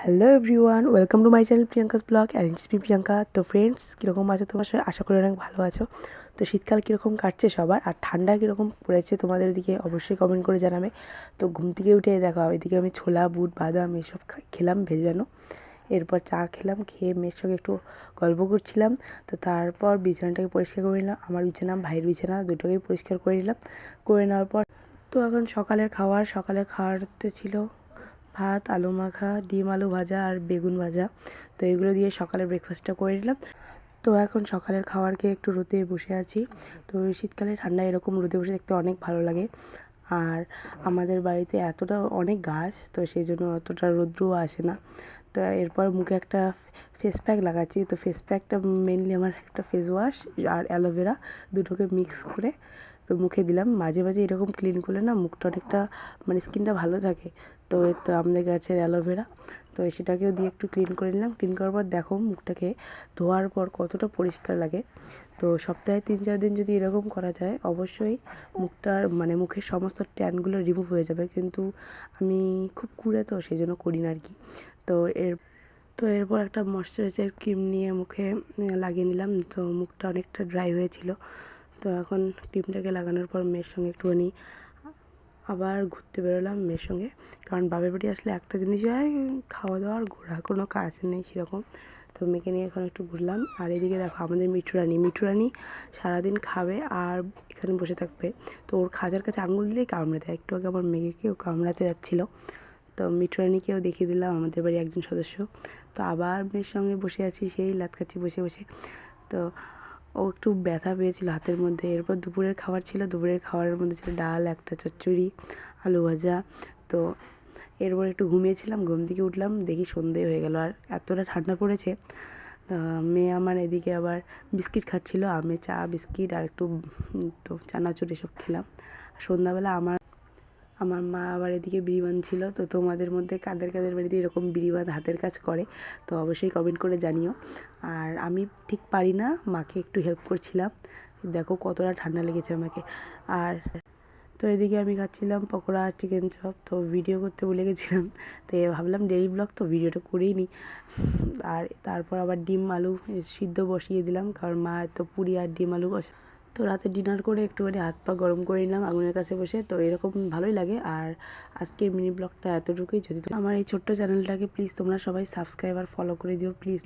Hello everyone, welcome to my channel Priyanka's blog and it's me Priyanka. তো friends, কীরকম আছো তোমার? আশা করি অনেক ভালো আছো। তো শীতকাল কীরকম কাটছে সবার, আর ঠান্ডা কীরকম পড়েছে তোমাদের দিকে অবশ্যই কমেন্ট করে জানাবে। তো ঘুম থেকে উঠে দেখো এদিকে আমি ছোলা, বুট, বাদাম এসব খেলাম ভেজানো। এরপর চা খেলাম, খেয়ে মেয়ের সঙ্গে একটু গল্প করছিলাম। তো তারপর বিছানাটাকে পরিষ্কার করে নিলাম, আমার বিছানা ভাইয়ের বিছানা দুটোকেই পরিষ্কার করে নিলাম। করে নেওয়ার পর তো এখন সকালে খাওয়ারতে ছিল ভাত, আলু মাখা, ডিম আলু ভাজা আর বেগুন ভাজা। তো এগুলো দিয়ে সকালের ব্রেকফাস্টটা করে নিলাম। তো এখন সকালের খাবার খেয়ে একটু রোদে বসে আছি। তো শীতকালে ঠান্ডায় এরকম রোদে বসে দেখতে অনেক ভালো লাগে। আর আমাদের বাড়িতে এতটা অনেক গাছ, তো সেই জন্য অতটা রৌদ্রও আসে না। তো এরপর মুখে একটা ফেস প্যাক লাগাচ্ছি। তো ফেস প্যাকটা মেনলি আমার একটা ফেস ওয়াশ আর অ্যালোভেরা দুটোকে মিক্স করে তো মুখে দিলাম। মাঝে মাঝে এরকম ক্লিন করলে না মুখটা অনেকটা স্কিনটা ভালো থাকে। তো তো আমাদের গাছের অ্যালোভেরা, তো সেটাকেও দিয়ে একটু ক্লিন করে নিলাম। ক্লিন করার পর দেখো মুখটাকে ধোয়ার পর কতটা পরিষ্কার লাগে। তো সপ্তাহে 3-4 দিন যদি এরকম করা যায় অবশ্যই মুখটার মুখের সমস্ত ট্যানগুলো রিমুভ হয়ে যাবে। কিন্তু আমি খুব কুঁড়ে, তো সেই জন্য করি না আর কি। তো এরপর একটা ময়শ্চারাইজার ক্রিম নিয়ে মুখে লাগিয়ে নিলাম। তো মুখটা অনেকটা ড্রাই হয়েছিল। তো এখন ক্রিমটাকে লাগানোর পর মেয়ের সঙ্গে একটুখানি আবার ঘুরতে বেরোলাম মেয়ের সঙ্গে। কারণ বাপের বাড়ি আসলে একটা জিনিসই হয়, খাওয়া দাওয়া আর ঘোরা, কোনো কাজ নেই সেরকম। তো মেয়েকে নিয়ে এখন একটু ঘুরলাম। আর এদিকে দেখো আমাদের মিঠু রানী সারাদিন খাবে আর এখানে বসে থাকবে। তো ওর খাঁচার কাছে আঙুল দিলেই কামড়ে দেয়। একটু আগে আমার মেয়েকেও কামড়াতে যাচ্ছিলো। তো মিঠু রানীকেও দেখিয়ে দিলাম আমাদের বাড়ির একজন সদস্য। তো আবার মেয়ের সঙ্গে বসে আছি, সেই লাত খাচ্ছি বসে বসে। তো ও একটু ব্যথা পেয়েছিল হাতের মধ্যে। এরপর দুপুরের খাবার ছিল, দুপুরের খাবারের মধ্যে ছিল ডাল, একটা চচ্চড়ি, আলু ভাজা। তো এরপর একটু ঘুমিয়েছিলাম, ঘুম থেকে উঠলাম দেখি সন্ধে হয়ে গেল আর এতটা ঠান্ডা পড়েছে। মেয়ে আমার এদিকে আবার বিস্কিট খাচ্ছিল, আমি চা বিস্কিট আর একটু তো চানাচুর এসব খেলাম। সন্ধ্যাবেলা আমার মা আবার এদিকে বিড়ি বাঁধছিল। তো তোমাদের মধ্যে কাদের কাদের বাড়িতে এরকম বিড়ি বাঁধা হাতের কাজ করে তো অবশ্যই কমেন্ট করে জানিও। আর আমি ঠিক পারি না, মাকে একটু হেল্প করছিলাম। দেখো কতটা ঠান্ডা লেগেছে আমাকে। আর তো এদিকে আমি খাচ্ছিলাম পকোড়া আর চিকেন চপ। তো ভিডিও করতে ভুলে গেছিলাম, তো ভাবলাম ডেইলি ব্লগ তো ভিডিওটা করেই নিই। আর তারপর আবার ডিম আলু সিদ্ধ বসিয়ে দিলাম, কারণ মা তো পুরি আর ডিম আলু কষা। তো রাতে ডিনার করে একটুখানি হাত পা গরম করে নিলাম আগুনের কাছে বসে। তো এরকম ভালোই লাগে। আর আজকের মিনি ব্লগটা এতটুকুই। যদি আমার এই ছোট্ট চ্যানেলটাকে প্লিজ তোমরা সবাই সাবস্ক্রাইব আর ফলো করে দিও প্লিজ।